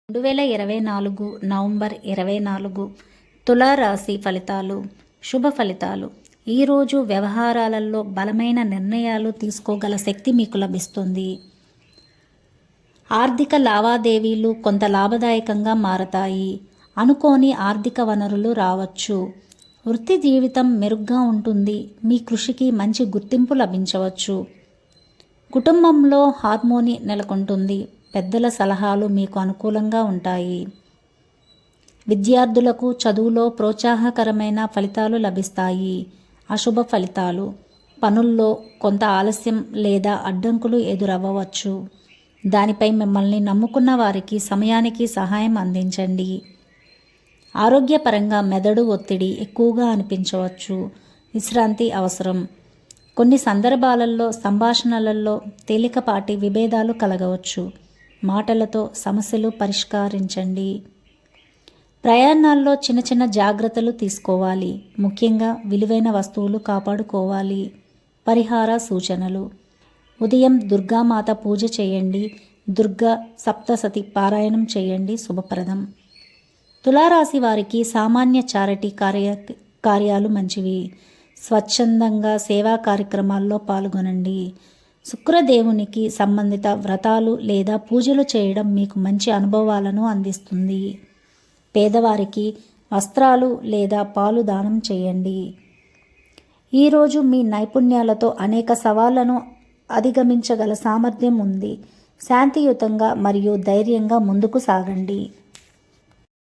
2024 November 24 తులారాశి ఫలితాలు. శుభ ఫలితాలు. ఈరోజు వ్యవహారాలలో బలమైన నిర్ణయాలు తీసుకోగల శక్తి మీకు లభిస్తుంది. ఆర్థిక లావాదేవీలు కొంత లాభదాయకంగా మారతాయి. అనుకోని ఆర్థిక వనరులు రావచ్చు. వృత్తి జీవితం మెరుగ్గా ఉంటుంది. మీ కృషికి మంచి గుర్తింపు లభించవచ్చు. కుటుంబంలో హార్మోని నెలకొంటుంది. పెద్దల సలహాలు మీకు అనుకూలంగా ఉంటాయి. విద్యార్థులకు చదువులో ప్రోత్సాహకరమైన ఫలితాలు లభిస్తాయి. అశుభ ఫలితాలు. పనుల్లో కొంత ఆలస్యం లేదా అడ్డంకులు ఎదురవ్వవచ్చు. దానిపై మిమ్మల్ని నమ్ముకున్న వారికి సమయానికి సహాయం అందించండి. ఆరోగ్యపరంగా మెదడు ఒత్తిడి ఎక్కువగా అనిపించవచ్చు. విశ్రాంతి అవసరం. కొన్ని సందర్భాలలో సంభాషణలలో తేలికపాటి విభేదాలు కలగవచ్చు. మాటలతో సమస్యలు పరిష్కరించండి. ప్రయాణాల్లో చిన్న చిన్న జాగ్రత్తలు తీసుకోవాలి. ముఖ్యంగా విలువైన వస్తువులు కాపాడుకోవాలి. పరిహార సూచనలు. ఉదయం దుర్గామాత పూజ చేయండి. దుర్గా సప్తసతి పారాయణం చేయండి. శుభప్రదం. తులారాశి వారికి సామాన్య చారిటీ కార్యాలు మంచివి. స్వచ్ఛందంగా సేవా కార్యక్రమాల్లో పాల్గొనండి. శుక్రదేవునికి సంబంధిత వ్రతాలు లేదా పూజలు చేయడం మీకు మంచి అనుభవాలను అందిస్తుంది. పేదవారికి వస్త్రాలు లేదా పాలు దానం చేయండి. ఈరోజు మీ నైపుణ్యాలతో అనేక సవాళ్లను అధిగమించగల సామర్థ్యం ఉంది. శాంతియుతంగా మరియు ధైర్యంగా ముందుకు సాగండి.